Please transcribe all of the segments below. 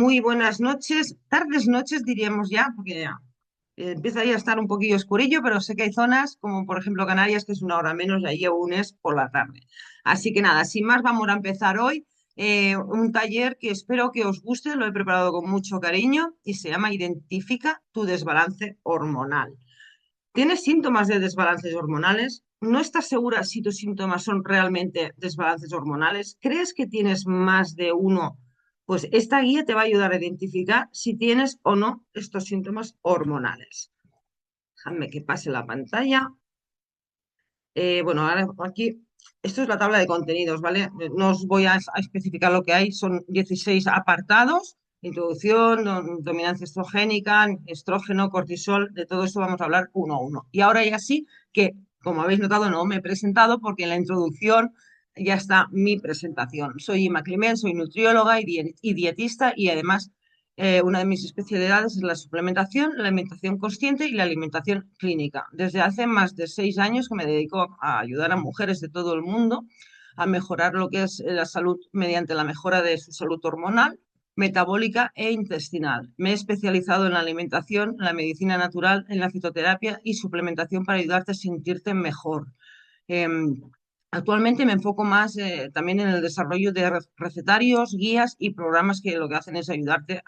Muy buenas noches, tardes noches diríamos ya, porque ya empieza ya a estar un poquillo oscurillo, pero sé que hay zonas como por ejemplo Canarias, que es una hora menos, y allí aún es por la tarde. Así que nada, sin más vamos a empezar hoy un taller que espero que os guste, lo he preparado con mucho cariño y se llama Identifica tu desbalance hormonal. ¿Tienes síntomas de desbalances hormonales? ¿No estás segura si tus síntomas son realmente desbalances hormonales? ¿Crees que tienes más de uno? Pues esta guía te va a ayudar a identificar si tienes o no estos síntomas hormonales. Déjame que pase la pantalla. Bueno, ahora aquí, esto es la tabla de contenidos, ¿vale? No os voy a especificar lo que hay, son 16 apartados, introducción, dominancia estrogénica, estrógeno, cortisol, de todo esto vamos a hablar uno a uno. Y ahora ya sí que, como habéis notado, no me he presentado porque en la introducción ya está mi presentación. Soy Ima Climent, soy nutrióloga y dietista y además una de mis especialidades es la suplementación, la alimentación consciente y la alimentación clínica. Desde hace más de 6 años que me dedico a ayudar a mujeres de todo el mundo a mejorar lo que es la salud mediante la mejora de su salud hormonal, metabólica e intestinal. Me he especializado en la alimentación, la medicina natural, en la fitoterapia y suplementación para ayudarte a sentirte mejor. Em, Actualmente me enfoco más también en el desarrollo de recetarios, guías y programas que lo que hacen es ayudarte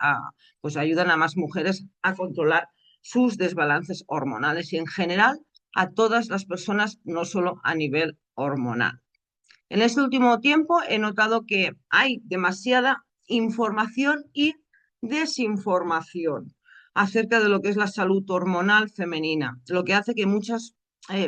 pues ayudan a más mujeres a controlar sus desbalances hormonales y en general a todas las personas, no solo a nivel hormonal. En este último tiempo he notado que hay demasiada información y desinformación acerca de lo que es la salud hormonal femenina, lo que hace que muchas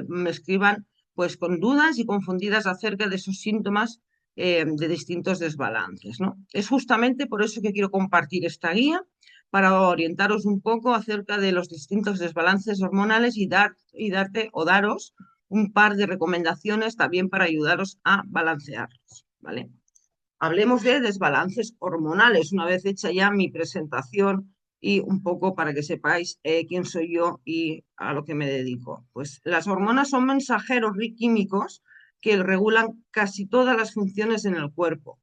me escriban pues con dudas y confundidas acerca de esos síntomas de distintos desbalances, ¿no? Es justamente por eso que quiero compartir esta guía para orientaros un poco acerca de los distintos desbalances hormonales y darte o daros un par de recomendaciones también para ayudaros a balancearlos, ¿vale? Hablemos de desbalances hormonales, una vez hecha ya mi presentación y un poco para que sepáis quién soy yo y a lo que me dedico. Pues las hormonas son mensajeros químicos que regulan casi todas las funciones en el cuerpo,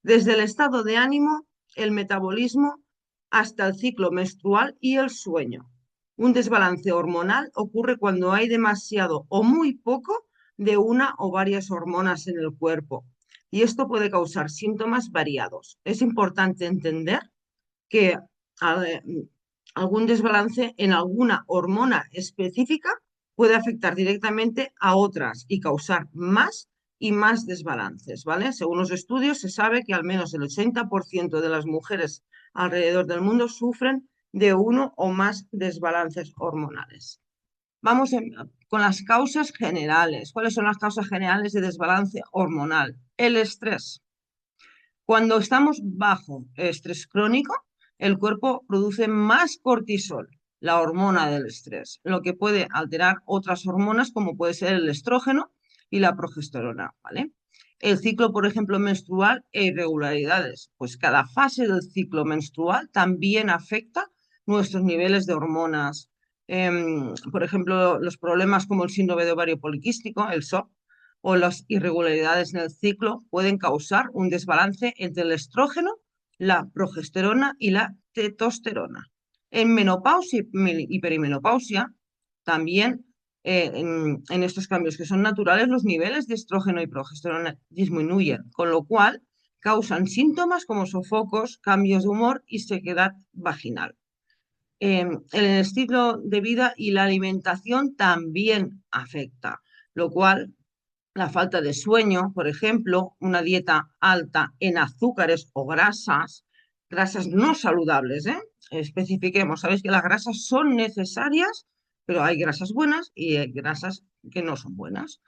desde el estado de ánimo, el metabolismo, hasta el ciclo menstrual y el sueño. Un desbalance hormonal ocurre cuando hay demasiado o muy poco de una o varias hormonas en el cuerpo y esto puede causar síntomas variados. Es importante entender que eh, algún desbalance en alguna hormona específica puede afectar directamente a otras y causar más y más desbalances, ¿vale? Según los estudios, se sabe que al menos el 80% de las mujeres alrededor del mundo sufren de uno o más desbalances hormonales. Vamos con las causas generales. ¿Cuáles son las causas generales de desbalance hormonal? El estrés. Cuando estamos bajo estrés crónico, el cuerpo produce más cortisol, la hormona del estrés, lo que puede alterar otras hormonas como puede ser el estrógeno y la progesterona, ¿vale? El ciclo, por ejemplo, menstrual e irregularidades. Pues cada fase del ciclo menstrual también afecta nuestros niveles de hormonas. Por ejemplo, los problemas como el síndrome de ovario poliquístico, el SOP, o las irregularidades en el ciclo pueden causar un desbalance entre el estrógeno, la progesterona y la testosterona. En menopausia y perimenopausia, también en estos cambios que son naturales, los niveles de estrógeno y progesterona disminuyen, con lo cual causan síntomas como sofocos, cambios de humor y sequedad vaginal. El estilo de vida y la alimentación también afecta, lo cual la falta de sueño, por ejemplo, una dieta alta en azúcares o grasas, grasas no saludables, ¿eh? Especifiquemos, sabéis que las grasas son necesarias, pero hay grasas buenas y hay grasas que no son buenas.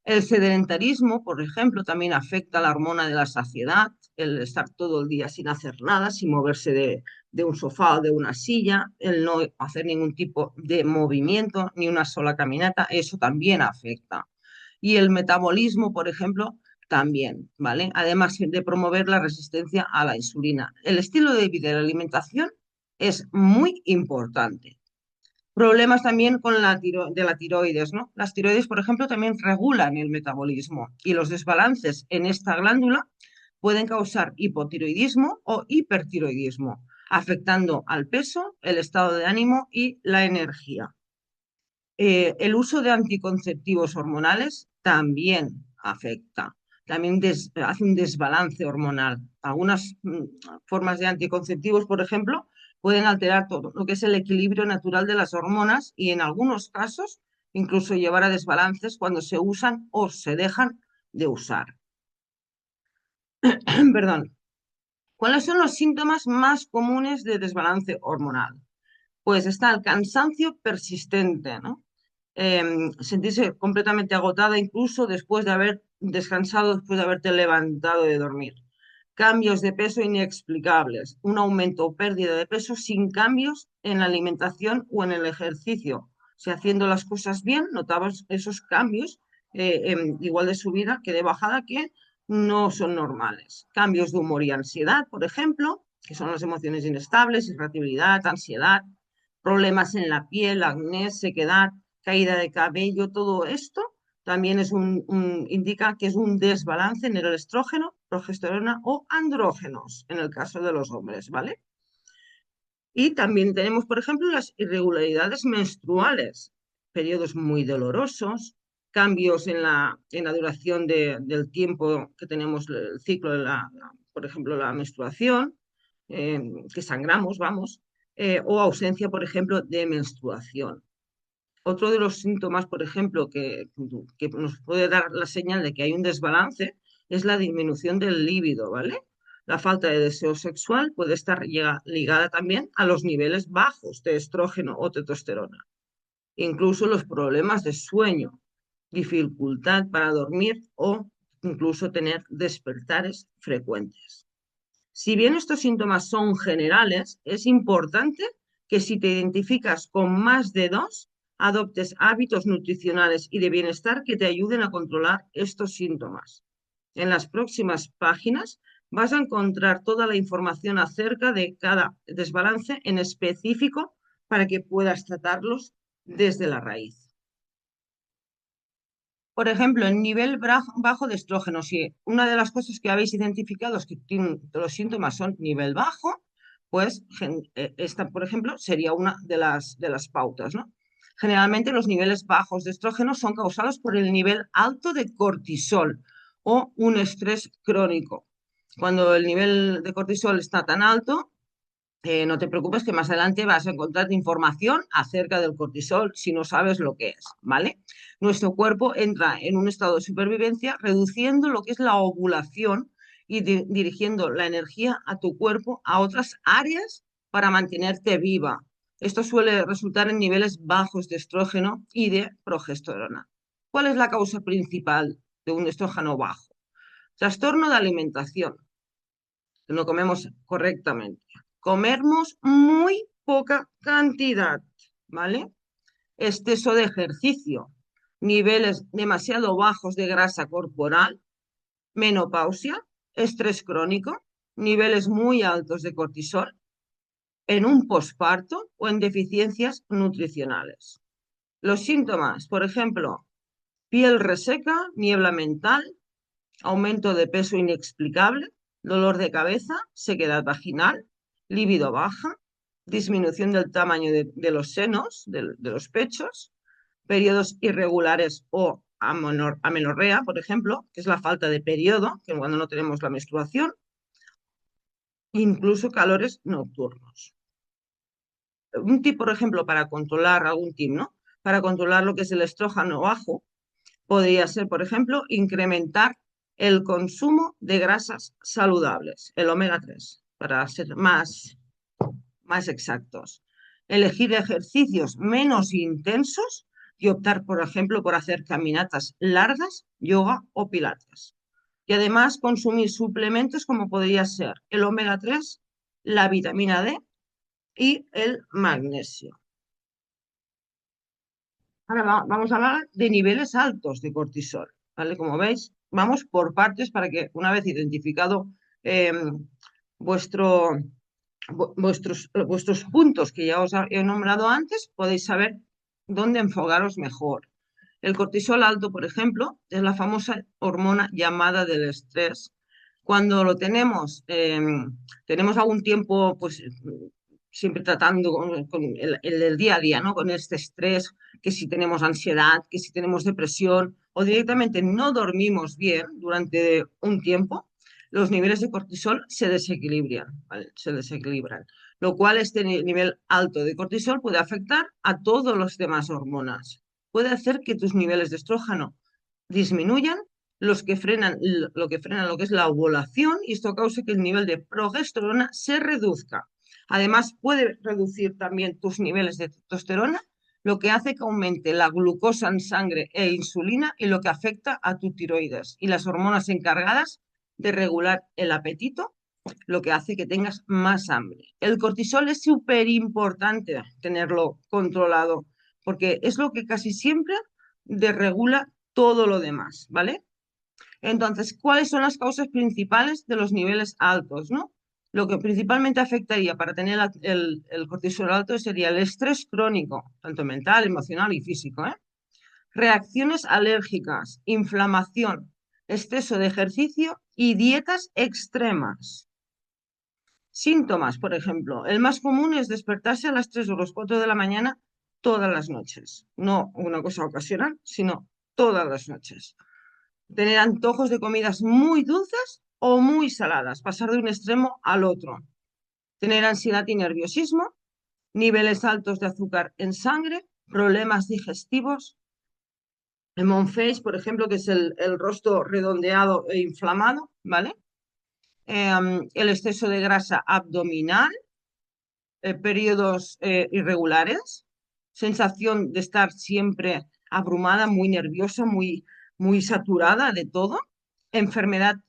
El sedentarismo, por ejemplo, también afecta a la hormona de la saciedad, el estar todo el día sin hacer nada, sin moverse de un sofá o de una silla, el no hacer ningún tipo de movimiento, ni una sola caminata, eso también afecta y el metabolismo, por ejemplo, también, ¿vale? Además de promover la resistencia a la insulina. El estilo de vida y la alimentación es muy importante. Problemas también con de la tiroides, ¿no? Las tiroides, por ejemplo, también regulan el metabolismo y los desbalances en esta glándula pueden causar hipotiroidismo o hipertiroidismo. afectando al peso, el estado de ánimo y la energía. El uso de anticonceptivos hormonales también afecta, también hace un desbalance hormonal. Algunas formas de anticonceptivos, por ejemplo, pueden alterar todo lo que es el equilibrio natural de las hormonas y en algunos casos incluso llevar a desbalances cuando se usan o se dejan de usar. Perdón. ¿Cuáles son los síntomas más comunes de desbalance hormonal? Pues está el cansancio persistente, ¿no? Sentirse completamente agotada incluso después de haber descansado, después de haberte levantado de dormir. Cambios de peso inexplicables, un aumento o pérdida de peso sin cambios en la alimentación o en el ejercicio. O sea, haciendo las cosas bien, notabas esos cambios, igual de subida que de bajada, que no son normales. Cambios de humor y ansiedad, por ejemplo, que son las emociones inestables, irritabilidad, ansiedad, problemas en la piel, acné, sequedad, caída de cabello, todo esto también indica que es un desbalance en el estrógeno, progesterona o andrógenos, en el caso de los hombres, ¿vale? Y también tenemos, por ejemplo, las irregularidades menstruales, periodos muy dolorosos, cambios en la duración del tiempo que tenemos el ciclo por ejemplo, la menstruación, que sangramos, vamos, o ausencia, por ejemplo, de menstruación. Otro de los síntomas, por ejemplo, que nos puede dar la señal de que hay un desbalance es la disminución del líbido, ¿vale? La falta de deseo sexual puede estar ligada también a los niveles bajos de estrógeno o testosterona. Incluso los problemas de sueño, dificultad para dormir o incluso tener despertares frecuentes. Si bien estos síntomas son generales, es importante que si te identificas con más de dos, adoptes hábitos nutricionales y de bienestar que te ayuden a controlar estos síntomas. En las próximas páginas vas a encontrar toda la información acerca de cada desbalance en específico para que puedas tratarlos desde la raíz. Por ejemplo, el nivel bajo de estrógeno. Si una de las cosas que habéis identificado es que los síntomas son nivel bajo, pues esta, por ejemplo, sería una de las pautas, ¿no? Generalmente los niveles bajos de estrógeno son causados por el nivel alto de cortisol o un estrés crónico. Cuando el nivel de cortisol está tan alto, no te preocupes que más adelante vas a encontrar información acerca del cortisol si no sabes lo que es, ¿vale? Nuestro cuerpo entra en un estado de supervivencia reduciendo lo que es la ovulación y dirigiendo la energía a tu cuerpo a otras áreas para mantenerte viva. Esto suele resultar en niveles bajos de estrógeno y de progesterona. ¿Cuál es la causa principal de un estrógeno bajo? Trastorno de alimentación, que no comemos correctamente. Comemos muy poca cantidad, ¿vale? Exceso de ejercicio, niveles demasiado bajos de grasa corporal, menopausia, estrés crónico, niveles muy altos de cortisol, en un posparto o en deficiencias nutricionales. Los síntomas, por ejemplo, piel reseca, niebla mental, aumento de peso inexplicable, dolor de cabeza, sequedad vaginal, líbido baja, disminución del tamaño de los senos, de los pechos, periodos irregulares o amenorrea, por ejemplo, que es la falta de periodo, que cuando no tenemos la menstruación, incluso calores nocturnos. Un tip, por ejemplo, para controlar algún tip, ¿no? Para controlar lo que es el estrógeno bajo, podría ser, por ejemplo, incrementar el consumo de grasas saludables, el omega 3, para ser más exactos. Elegir ejercicios menos intensos y optar, por ejemplo, por hacer caminatas largas, yoga o pilates. Y además consumir suplementos como podría ser el omega 3, la vitamina D y el magnesio. Ahora vamos a hablar de niveles altos de cortisol, ¿vale? Como veis, vamos por partes para que una vez identificado eh, vuestro, vuestros puntos que ya os he nombrado antes, podéis saber dónde enfocaros mejor. El cortisol alto, por ejemplo, es la famosa hormona llamada del estrés. Cuando lo tenemos algún tiempo, pues siempre tratando con el día a día, ¿no? Con este estrés, que si tenemos ansiedad, que si tenemos depresión o directamente no dormimos bien durante un tiempo, los niveles de cortisol se desequilibran, ¿vale? Se desequilibran, lo cual este nivel alto de cortisol puede afectar a todas las demás hormonas. Puede hacer que tus niveles de estrógeno disminuyan, lo que es la ovulación, y esto causa que el nivel de progesterona se reduzca. Además, puede reducir también tus niveles de testosterona, lo que hace que aumente la glucosa en sangre e insulina, y lo que afecta a tu tiroides y las hormonas encargadas de regular el apetito, lo que hace que tengas más hambre. El cortisol es súper importante tenerlo controlado, porque es lo que casi siempre desregula todo lo demás, ¿vale? Entonces, ¿cuáles son las causas principales de los niveles altos, ¿no? Lo que principalmente afectaría para tener el cortisol alto sería el estrés crónico, tanto mental, emocional y físico, ¿eh? Reacciones alérgicas, inflamación, exceso de ejercicio y dietas extremas. Síntomas, por ejemplo, el más común es despertarse a las 3 o las 4 de la mañana todas las noches. No una cosa ocasional, sino todas las noches. Tener antojos de comidas muy dulces o muy saladas, pasar de un extremo al otro. Tener ansiedad y nerviosismo, niveles altos de azúcar en sangre, problemas digestivos. El moon-face, por ejemplo, que es el rostro redondeado e inflamado, ¿vale? El exceso de grasa abdominal, periodos irregulares, sensación de estar siempre abrumada, muy nerviosa, muy saturada de todo, enfermas,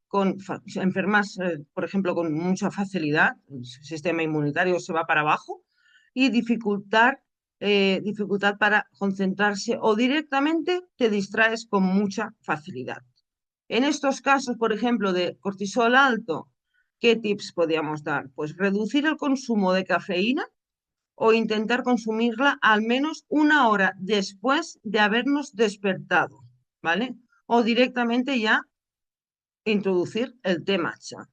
por ejemplo, con mucha facilidad, el sistema inmunitario se va para abajo, y dificultad para concentrarse, o directamente te distraes con mucha facilidad. En estos casos, por ejemplo, de cortisol alto, ¿qué tips podríamos dar? Pues reducir el consumo de cafeína o intentar consumirla al menos una hora después de habernos despertado, ¿vale? O directamente ya introducir el té matcha.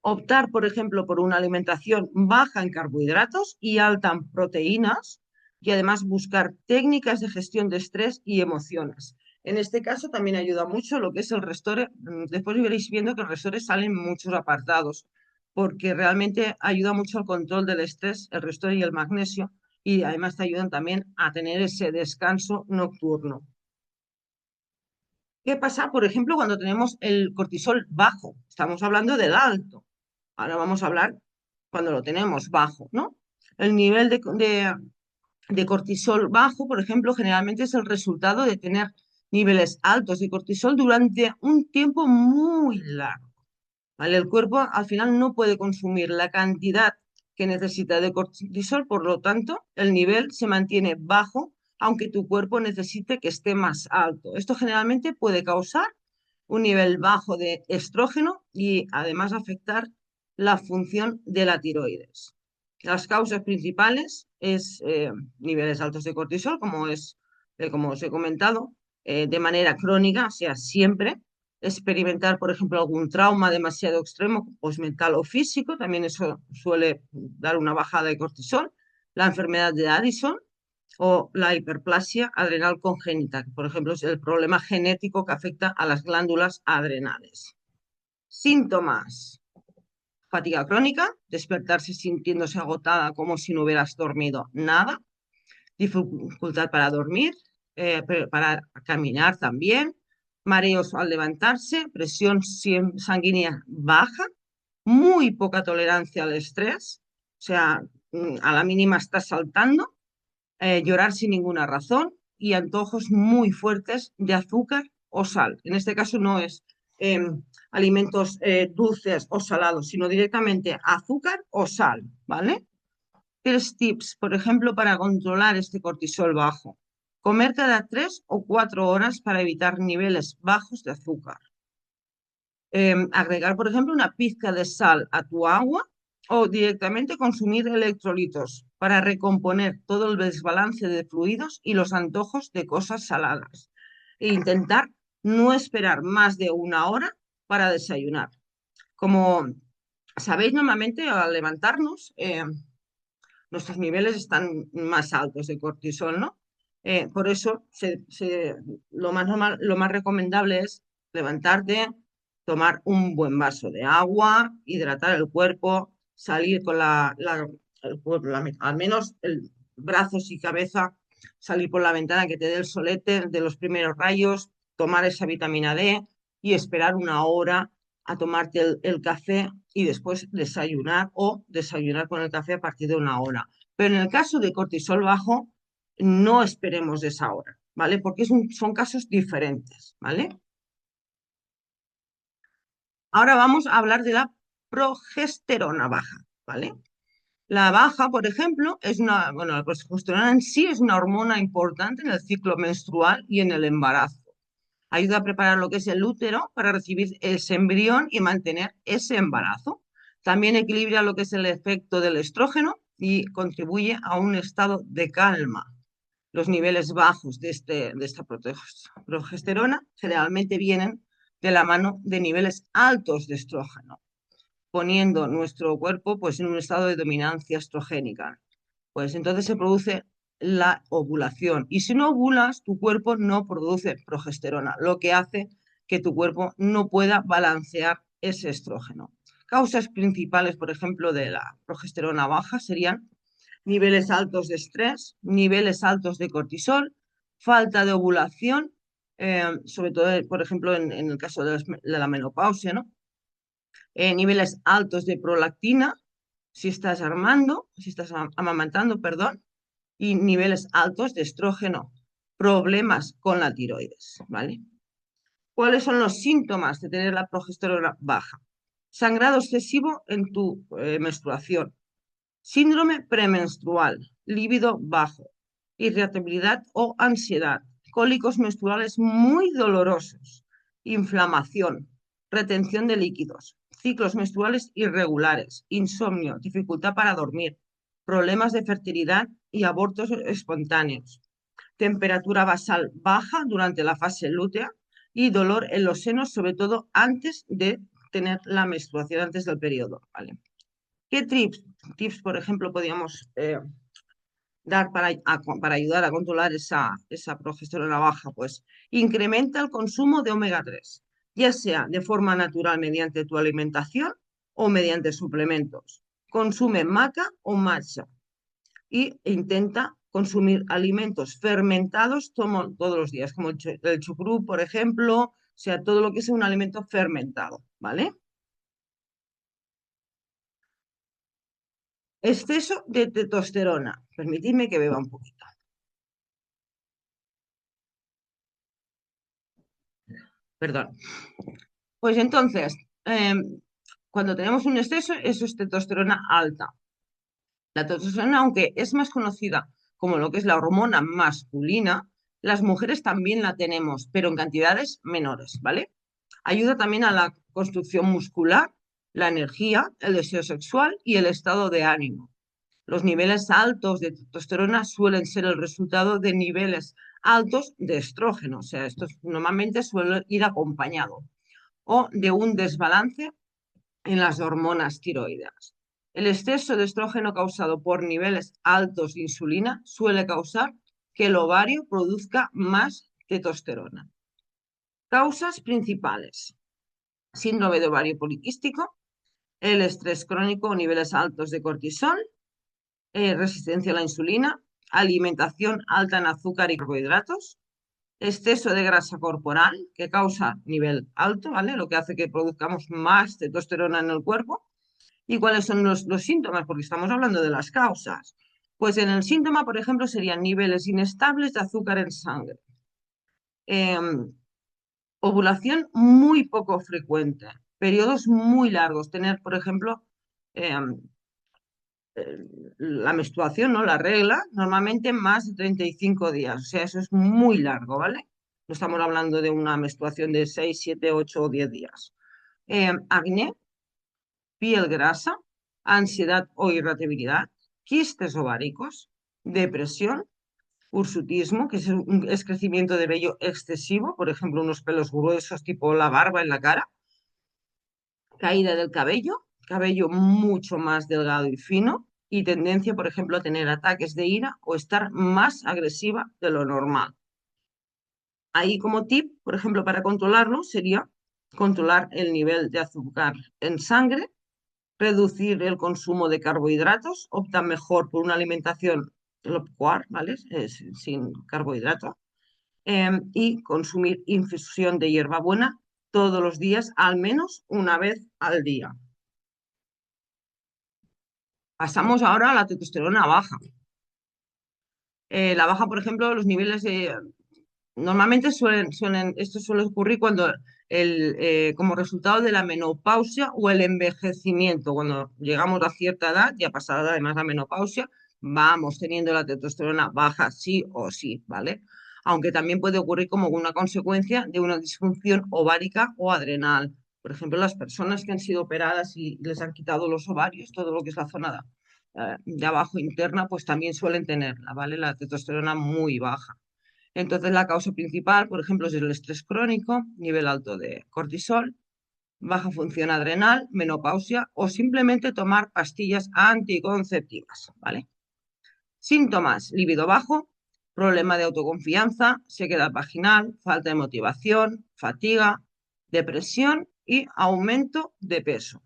Optar, por ejemplo, por una alimentación baja en carbohidratos y alta en proteínas, y además buscar técnicas de gestión de estrés y emociones. En este caso también ayuda mucho lo que es el Restore. Después veréis viendo que el Restore salen muchos apartados, porque realmente ayuda mucho al control del estrés, el Restore y el magnesio, y además te ayudan también a tener ese descanso nocturno. ¿Qué pasa, por ejemplo, cuando tenemos el cortisol bajo? Estamos hablando del alto. Ahora vamos a hablar cuando lo tenemos bajo, ¿no? El nivel de cortisol bajo, por ejemplo, generalmente es el resultado de tener niveles altos de cortisol durante un tiempo muy largo, ¿vale? El cuerpo al final no puede consumir la cantidad que necesita de cortisol, por lo tanto, el nivel se mantiene bajo, aunque tu cuerpo necesite que esté más alto. Esto generalmente puede causar un nivel bajo de estrógeno y además afectar la función de la tiroides. Las causas principales es niveles altos de cortisol, como os he comentado, de manera crónica, o sea, siempre. Experimentar, por ejemplo, algún trauma demasiado extremo, pues mental o físico, también eso suele dar una bajada de cortisol. La enfermedad de Addison o la hiperplasia adrenal congénita, que, por ejemplo, es el problema genético que afecta a las glándulas adrenales. Síntomas: fatiga crónica, despertarse sintiéndose agotada como si no hubieras dormido nada, dificultad para dormir, para caminar también, mareos al levantarse, presión sanguínea baja, muy poca tolerancia al estrés, o sea, a la mínima estás saltando, llorar sin ninguna razón, y antojos muy fuertes de azúcar o sal. En este caso no es eh, alimentos dulces o salados, sino directamente azúcar o sal, ¿vale? 3 tips, por ejemplo, para controlar este cortisol bajo. Comer cada 3 o 4 horas para evitar niveles bajos de azúcar. Agregar, por ejemplo, una pizca de sal a tu agua, o directamente consumir electrolitos para recomponer todo el desbalance de fluidos y los antojos de cosas saladas. E intentar no esperar más de una hora para desayunar. Como sabéis, normalmente al levantarnos, nuestros niveles están más altos de cortisol, ¿no? Por eso lo más normal, lo más recomendable es levantarte, tomar un buen vaso de agua, hidratar el cuerpo, salir con al menos el brazos y cabeza, salir por la ventana que te dé el solete de los primeros rayos, tomar esa vitamina D y esperar una hora a tomarte el café y después desayunar o desayunar con el café a partir de una hora. Pero en el caso de cortisol bajo, no esperemos esa hora, ¿vale? Porque son casos diferentes, ¿vale? Ahora vamos a hablar de la progesterona baja, ¿vale? La baja, por ejemplo, bueno, la progesterona en sí es una hormona importante en el ciclo menstrual y en el embarazo. Ayuda a preparar lo que es el útero para recibir ese embrión y mantener ese embarazo. También equilibra lo que es el efecto del estrógeno y contribuye a un estado de calma. Los niveles bajos de esta progesterona generalmente vienen de la mano de niveles altos de estrógeno, poniendo nuestro cuerpo pues, en un estado de dominancia estrogénica. Pues entonces se produce la ovulación. Y si no ovulas, tu cuerpo no produce progesterona, lo que hace que tu cuerpo no pueda balancear ese estrógeno. Causas principales, por ejemplo, de la progesterona baja serían niveles altos de estrés, niveles altos de cortisol, falta de ovulación, sobre todo, por ejemplo, en el caso de la menopausia, ¿no? Niveles altos de prolactina, si estás amamantando, perdón, y niveles altos de estrógeno, problemas con la tiroides, ¿vale? ¿Cuáles son los síntomas de tener la progesterona baja? Sangrado excesivo en tu menstruación, síndrome premenstrual, líbido bajo, irritabilidad o ansiedad, cólicos menstruales muy dolorosos, inflamación, retención de líquidos, ciclos menstruales irregulares, insomnio, dificultad para dormir, problemas de fertilidad y abortos espontáneos, temperatura basal baja durante la fase lútea y dolor en los senos, sobre todo antes de tener la menstruación, antes del periodo, ¿vale? ¿Qué tips, por ejemplo, podríamos dar para ayudar a controlar esa progesterona baja? Pues incrementa el consumo de omega 3, ya sea de forma natural mediante tu alimentación o mediante suplementos. Consume maca o matcha y intenta consumir alimentos fermentados todos los días, como el chucrú, por ejemplo, o sea, todo lo que es un alimento fermentado, ¿vale? Exceso de testosterona. Permitidme que beba un poquito. Perdón. Pues entonces, cuando tenemos un exceso, eso es testosterona alta. La testosterona, aunque es más conocida como lo que es la hormona masculina, las mujeres también la tenemos, pero en cantidades menores, ¿vale? Ayuda también a la construcción muscular, la energía, el deseo sexual y el estado de ánimo. Los niveles altos de testosterona suelen ser el resultado de niveles altos de estrógeno, o sea, esto normalmente suele ir acompañado, o de un desbalance en las hormonas tiroideas. El exceso de estrógeno causado por niveles altos de insulina suele causar que el ovario produzca más testosterona. Causas principales: síndrome de ovario poliquístico, el estrés crónico o niveles altos de cortisol, resistencia a la insulina, alimentación alta en azúcar y carbohidratos, exceso de grasa corporal que causa nivel alto, ¿vale? Lo que hace que produzcamos más testosterona en el cuerpo. ¿Y cuáles son los síntomas? Porque estamos hablando de las causas. Pues en el síntoma, por ejemplo, serían niveles inestables de azúcar en sangre, eh, ovulación muy poco frecuente, periodos muy largos, tener, por ejemplo, eh, la menstruación, ¿no? La regla, normalmente más de 35 días. O sea, eso es muy largo, ¿vale? No estamos hablando de una menstruación de 6, 7, 8 o 10 días. Acné, piel grasa, ansiedad o irritabilidad, quistes ováricos, depresión, hirsutismo, que es crecimiento de vello excesivo, por ejemplo, unos pelos gruesos tipo la barba en la cara, caída del cabello mucho más delgado y fino, y tendencia, por ejemplo, a tener ataques de ira o estar más agresiva de lo normal. Ahí como tip, por ejemplo, para controlarlo sería controlar el nivel de azúcar en sangre, reducir el consumo de carbohidratos, opta mejor por una alimentación low carb, ¿vale? Sin carbohidratos, y consumir infusión de hierbabuena todos los días, al menos una vez al día. Pasamos ahora a la testosterona baja. La baja, por ejemplo, los niveles de... Normalmente esto suele ocurrir cuando como resultado de la menopausia o el envejecimiento. Cuando llegamos a cierta edad, ya pasada además la menopausia, vamos teniendo la testosterona baja sí o sí, ¿vale? Aunque también puede ocurrir como una consecuencia de una disfunción ovárica o adrenal. Por ejemplo, las personas que han sido operadas y les han quitado los ovarios, todo lo que es la zona de abajo interna, pues también suelen tenerla, ¿vale? La testosterona muy baja. Entonces, la causa principal, por ejemplo, es el estrés crónico, nivel alto de cortisol, baja función adrenal, menopausia o simplemente tomar pastillas anticonceptivas, ¿vale? Síntomas: libido bajo, problema de autoconfianza, sequedad vaginal, falta de motivación, fatiga, depresión y aumento de peso.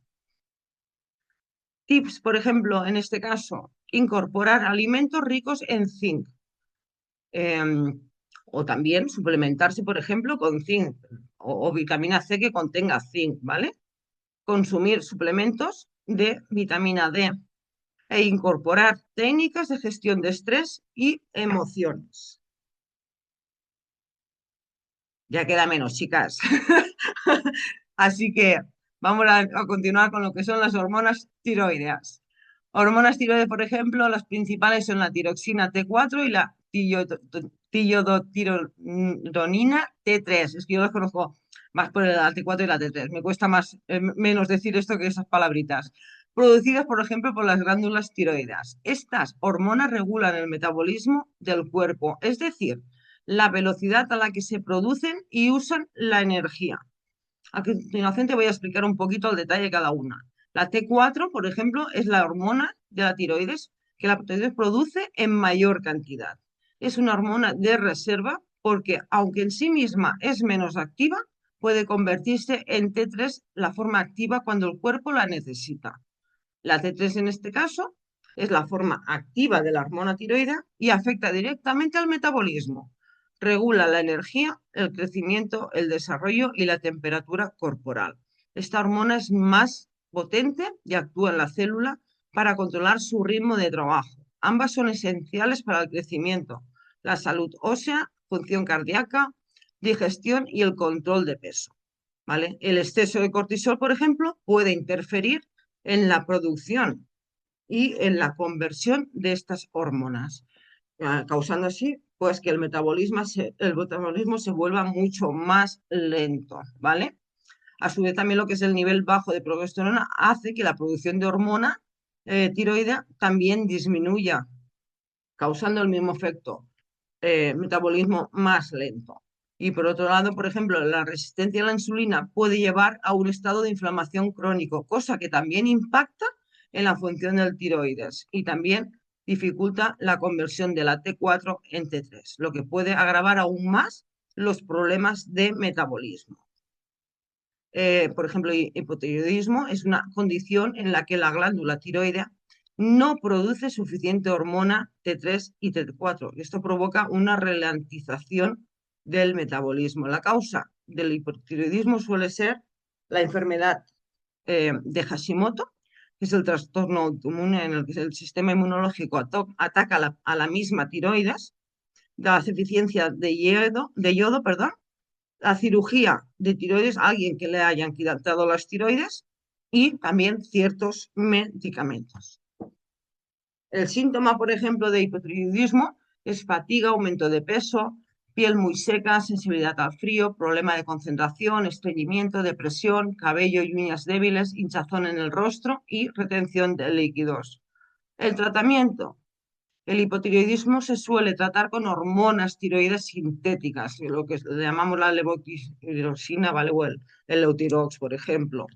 Tips, por ejemplo, en este caso, incorporar alimentos ricos en zinc. O también suplementarse, por ejemplo, con zinc o vitamina C que contenga zinc, ¿vale? Consumir suplementos de vitamina D e incorporar técnicas de gestión de estrés y emociones. Ya queda menos, chicas. Así que vamos a continuar con lo que son las hormonas tiroideas. Hormonas tiroides, por ejemplo, las principales son la tiroxina T4 y la tillodotironina T3. Es que yo las conozco más por la T4 y la T3. Me cuesta menos decir esto que esas palabritas. Producidas, por ejemplo, por las glándulas tiroides. Estas hormonas regulan el metabolismo del cuerpo, es decir, la velocidad a la que se producen y usan la energía. A continuación te voy a explicar un poquito al detalle cada una. La T4, por ejemplo, es la hormona de la tiroides que la tiroides produce en mayor cantidad. Es una hormona de reserva porque, aunque en sí misma es menos activa, puede convertirse en T3 la forma activa cuando el cuerpo la necesita. La T3 en este caso es la forma activa de la hormona tiroidea y afecta directamente al metabolismo. Regula la energía, el crecimiento, el desarrollo y la temperatura corporal. Esta hormona es más potente y actúa en la célula para controlar su ritmo de trabajo. Ambas son esenciales para el crecimiento, la salud ósea, función cardíaca, digestión y el control de peso. ¿Vale? El exceso de cortisol, por ejemplo, puede interferir en la producción y en la conversión de estas hormonas, causando así pues que el metabolismo se vuelva mucho más lento, ¿vale? A su vez también lo que es el nivel bajo de progesterona hace que la producción de hormona tiroidea también disminuya, causando el mismo efecto, metabolismo más lento. Y por otro lado, por ejemplo, la resistencia a la insulina puede llevar a un estado de inflamación crónico, cosa que también impacta en la función del tiroides y también dificulta la conversión de la T4 en T3, lo que puede agravar aún más los problemas de metabolismo. Por ejemplo, hipotiroidismo es una condición en la que la glándula tiroidea no produce suficiente hormona T3 y T4. Esto provoca una ralentización del metabolismo. La causa del hipotiroidismo suele ser la enfermedad de Hashimoto, que es el trastorno autoinmune en el que el sistema inmunológico ataca a la misma tiroides, la deficiencia de yodo, perdón, la cirugía de tiroides a alguien que le hayan quitado las tiroides y también ciertos medicamentos. El síntoma, por ejemplo, de hipotiroidismo es fatiga, aumento de peso, piel muy seca, sensibilidad al frío, problema de concentración, estreñimiento, depresión, cabello y uñas débiles, hinchazón en el rostro y retención de líquidos. El tratamiento: el hipotiroidismo se suele tratar con hormonas tiroides sintéticas, lo que le llamamos la levotiroxina, ¿vale? O el Eutirox, por ejemplo.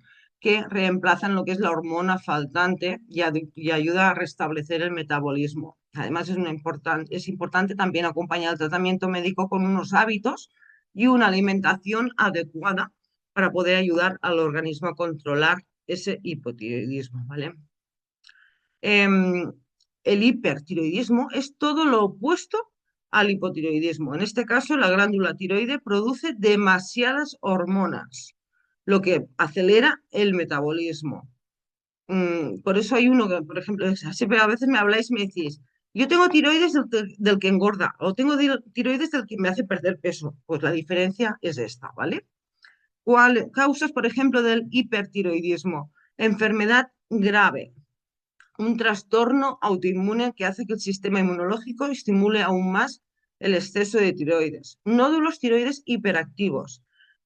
que reemplazan lo que es la hormona faltante y ayuda a restablecer el metabolismo. Además, es importante también acompañar el tratamiento médico con unos hábitos y una alimentación adecuada para poder ayudar al organismo a controlar ese hipotiroidismo, ¿vale? Em, el hipertiroidismo es todo lo opuesto al hipotiroidismo. En este caso, la glándula tiroide produce demasiadas hormonas, lo que acelera el metabolismo. Por eso hay uno que, por ejemplo, siempre a veces me habláis y me decís, yo tengo tiroides del que engorda o tengo tiroides del que me hace perder peso. Pues la diferencia es esta, ¿vale? Causas, por ejemplo, del hipertiroidismo? Enfermedad grave, un trastorno autoinmune que hace que el sistema inmunológico estimule aún más el exceso de tiroides, nódulos tiroides hiperactivos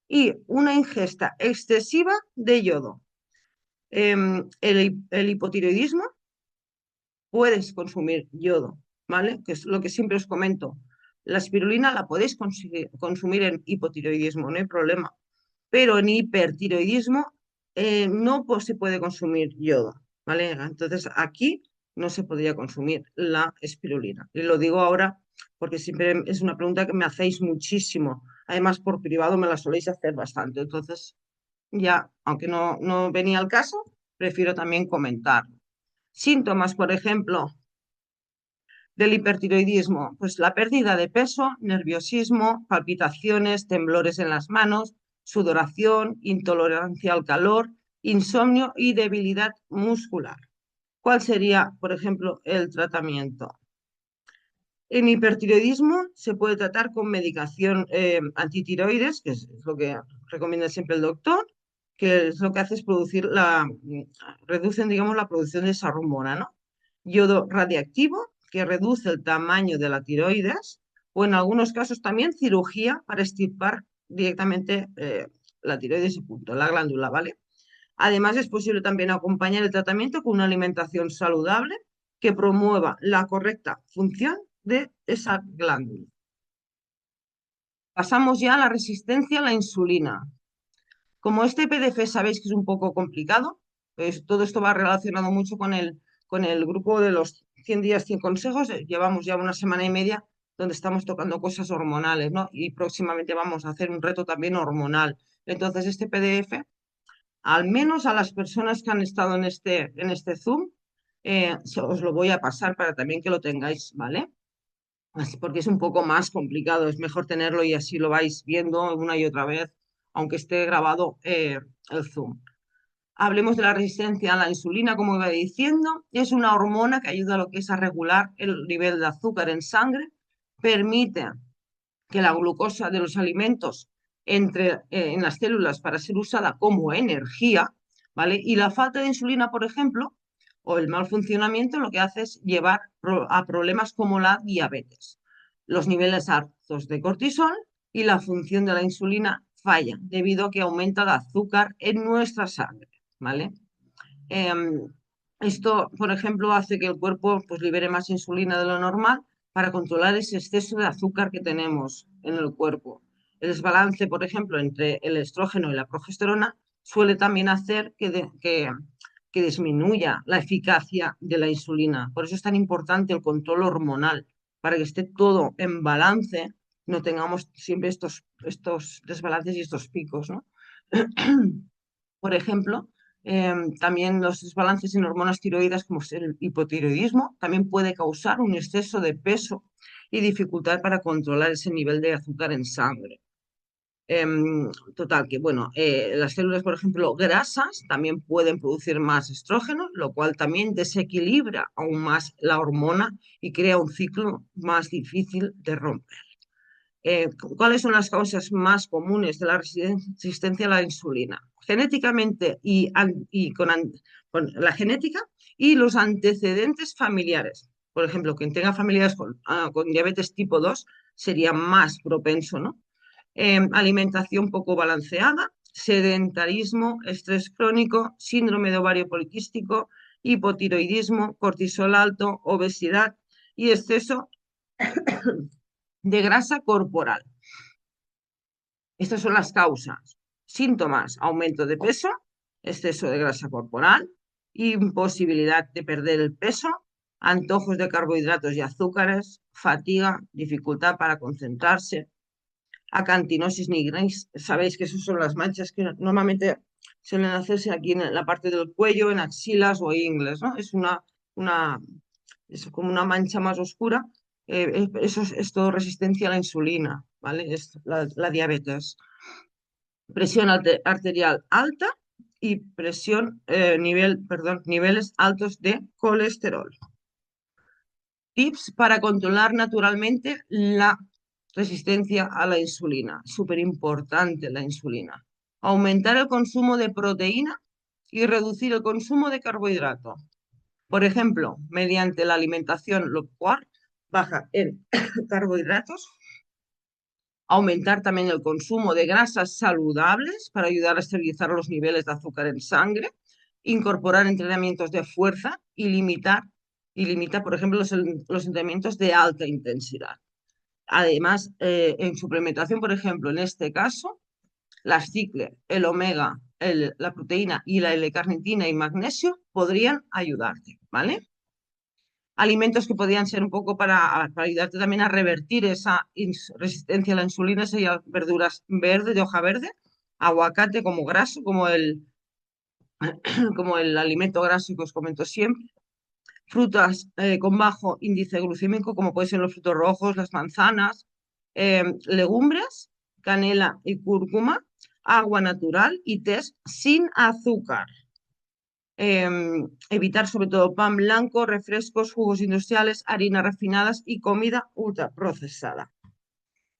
y una ingesta excesiva de yodo. El hipotiroidismo, puedes consumir yodo, ¿vale? Que es lo que siempre os comento. La espirulina la podéis consumir en hipotiroidismo, no hay problema, pero en hipertiroidismo no se puede consumir yodo, ¿vale? Entonces aquí no se podría consumir la espirulina. Y lo digo ahora porque siempre es una pregunta que me hacéis muchísimo. Además, por privado me la soléis hacer bastante. Entonces, ya, aunque no venía al caso, prefiero también comentar. Síntomas, por ejemplo, del hipertiroidismo, pues la pérdida de peso, nerviosismo, palpitaciones, temblores en las manos, sudoración, intolerancia al calor, insomnio y debilidad muscular. ¿Cuál sería, por ejemplo, el tratamiento? En hipertiroidismo se puede tratar con medicación antitiroides, que es lo que recomienda siempre el doctor, que es lo que hace es reducen, digamos, la producción de esa hormona, ¿no? Yodo radiactivo, que reduce el tamaño de la tiroides, o en algunos casos también cirugía para extirpar directamente la tiroides y punto, la glándula, ¿vale? Además, es posible también acompañar el tratamiento con una alimentación saludable que promueva la correcta función de esa glándula. Pasamos ya a la resistencia a la insulina. Como este PDF sabéis que es un poco complicado, pues todo esto va relacionado mucho con el grupo de los 100 días, 100 consejos. Llevamos ya una semana y media donde estamos tocando cosas hormonales, ¿no? Y próximamente vamos a hacer un reto también hormonal. Entonces, este PDF, al menos a las personas que han estado en este Zoom, os lo voy a pasar para también que lo tengáis, ¿vale? Así, porque es un poco más complicado, es mejor tenerlo y así lo vais viendo una y otra vez, aunque esté grabado el Zoom. Hablemos de la resistencia a la insulina, como iba diciendo. Es una hormona que ayuda a lo que es a regular el nivel de azúcar en sangre, permite que la glucosa de los alimentos entre en las células para ser usada como energía, ¿vale? Y la falta de insulina, por ejemplo, o el mal funcionamiento, lo que hace es llevar a problemas como la diabetes. Los niveles altos de cortisol y la función de la insulina falla debido a que aumenta el azúcar en nuestra sangre, ¿vale? Em, Esto, por ejemplo, hace que el cuerpo pues, libere más insulina de lo normal para controlar ese exceso de azúcar que tenemos en el cuerpo. El desbalance, por ejemplo, entre el estrógeno y la progesterona suele también hacer que disminuya la eficacia de la insulina. Por eso es tan importante el control hormonal, para que esté todo en balance, no tengamos siempre estos desbalances y estos picos, ¿no? Por ejemplo, también los desbalances en hormonas tiroides, como es el hipotiroidismo, también puede causar un exceso de peso y dificultad para controlar ese nivel de azúcar en sangre. Total, que bueno, las células, por ejemplo, grasas también pueden producir más estrógeno, lo cual también desequilibra aún más la hormona y crea un ciclo más difícil de romper. ¿Cuáles son las causas más comunes de la resistencia a la insulina? Genéticamente y con la genética y los antecedentes familiares. Por ejemplo, quien tenga familiares con diabetes tipo 2 sería más propenso, ¿no? Alimentación poco balanceada, sedentarismo, estrés crónico, síndrome de ovario poliquístico, hipotiroidismo, cortisol alto, obesidad y exceso de grasa corporal. Estas son las causas. Síntomas: aumento de peso, exceso de grasa corporal, imposibilidad de perder el peso, antojos de carbohidratos y azúcares, fatiga, dificultad para concentrarse, acantinosis nigris. Sabéis que esas son las manchas que normalmente suelen hacerse aquí en la parte del cuello, en axilas o ingles, ¿no? Una, es como una mancha más oscura. Eso es todo resistencia a la insulina, ¿vale? Es la diabetes. Presión arterial alta y niveles altos de colesterol. Tips para controlar naturalmente la resistencia a la insulina. Súper importante la insulina. Aumentar el consumo de proteína y reducir el consumo de carbohidrato. Por ejemplo, mediante la alimentación low carb, baja en carbohidratos, aumentar también el consumo de grasas saludables para ayudar a estabilizar los niveles de azúcar en sangre, incorporar entrenamientos de fuerza y limitar, por ejemplo, los entrenamientos de alta intensidad. Además, en suplementación, por ejemplo, en este caso, las cicles, el omega, la proteína y la L-carnitina y magnesio podrían ayudarte, ¿vale? Alimentos que podrían ser un poco para ayudarte también a revertir esa resistencia a la insulina serían verduras verdes, de hoja verde, aguacate como graso, como el alimento graso que os comento siempre, frutas con bajo índice glucémico, como pueden ser los frutos rojos, las manzanas, legumbres, canela y cúrcuma, agua natural y tés sin azúcar. Evitar sobre todo pan blanco, refrescos, jugos industriales, harinas refinadas y comida ultraprocesada.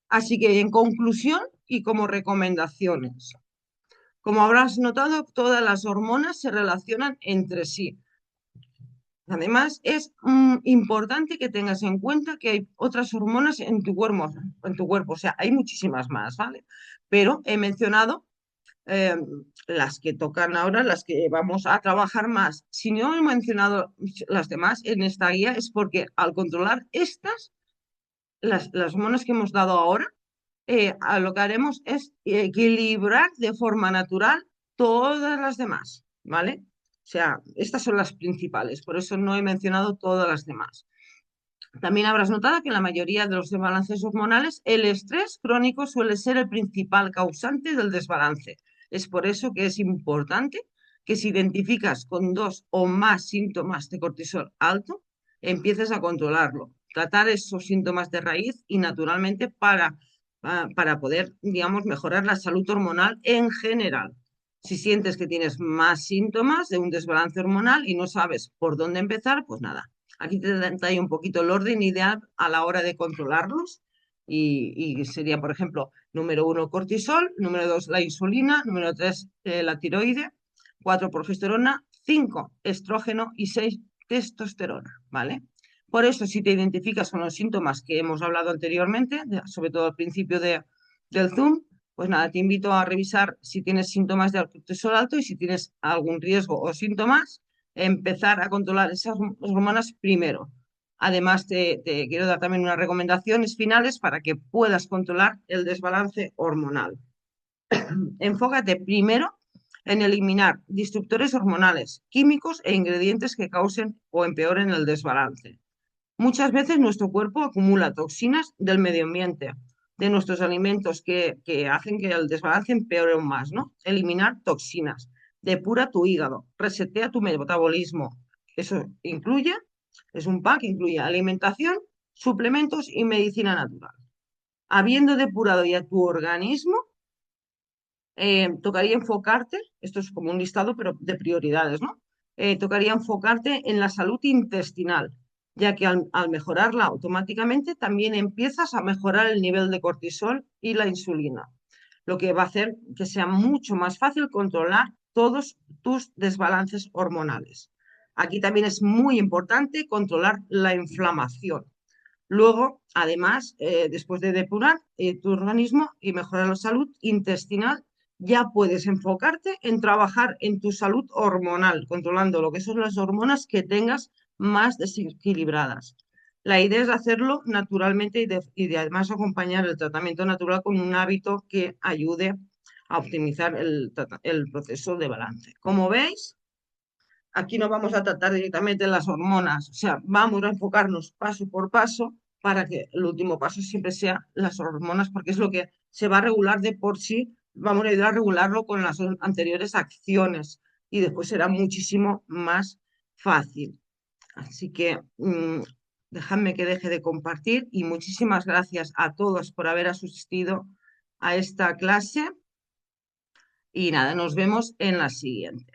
Así que en conclusión y como recomendaciones, como habrás notado, todas las hormonas se relacionan entre sí. Además, es importante que tengas en cuenta que hay otras hormonas en tu cuerpo, o sea, hay muchísimas más, ¿vale? Pero he mencionado eh, las que tocan ahora, las que vamos a trabajar más. Si no he mencionado las demás en esta guía es porque al controlar estas, las hormonas que hemos dado ahora, lo que haremos es equilibrar de forma natural todas las demás, ¿vale? O sea, estas son las principales, por eso no he mencionado todas las demás. También habrás notado que en la mayoría de los desbalances hormonales, el estrés crónico suele ser el principal causante del desbalance. Es por eso que es importante que si identificas con 2 o más síntomas de cortisol alto, empieces a controlarlo, tratar esos síntomas de raíz y naturalmente para poder, digamos, mejorar la salud hormonal en general. Si sientes que tienes más síntomas de un desbalance hormonal y no sabes por dónde empezar, pues nada, aquí te da un poquito el orden ideal a la hora de controlarlos y sería, por ejemplo, número 1, cortisol, número 2, la insulina, número 3, la tiroide, 4, progesterona, 5, estrógeno y 6, testosterona, ¿vale? Por eso, si te identificas con los síntomas que hemos hablado anteriormente, sobre todo al principio del Zoom, pues nada, te invito a revisar si tienes síntomas de cortisol alto y si tienes algún riesgo o síntomas, empezar a controlar esas hormonas primero. Además, te quiero dar también unas recomendaciones finales para que puedas controlar el desbalance hormonal. Enfócate primero en eliminar disruptores hormonales, químicos e ingredientes que causen o empeoren el desbalance. Muchas veces nuestro cuerpo acumula toxinas del medio ambiente, de nuestros alimentos que hacen que el desbalance empeore aún más, ¿no? Eliminar toxinas, depura tu hígado, resetea tu metabolismo. Eso es un pack que incluye alimentación, suplementos y medicina natural. Habiendo depurado ya tu organismo, tocaría enfocarte, esto es como un listado, pero de prioridades, ¿no? Tocaría enfocarte en la salud intestinal, ya que al mejorarla automáticamente también empiezas a mejorar el nivel de cortisol y la insulina, lo que va a hacer que sea mucho más fácil controlar todos tus desbalances hormonales. Aquí también es muy importante controlar la inflamación. Luego, además, después de depurar tu organismo y mejorar la salud intestinal, ya puedes enfocarte en trabajar en tu salud hormonal, controlando lo que son las hormonas que tengas más desequilibradas. La idea es hacerlo naturalmente y además acompañar el tratamiento natural con un hábito que ayude a optimizar el proceso de balance. Como veis, aquí no vamos a tratar directamente las hormonas, o sea, vamos a enfocarnos paso por paso para que el último paso siempre sea las hormonas, porque es lo que se va a regular de por sí, vamos a ayudar a regularlo con las anteriores acciones y después será muchísimo más fácil. Así que dejadme que deje de compartir y muchísimas gracias a todos por haber asistido a esta clase y nada, nos vemos en la siguiente.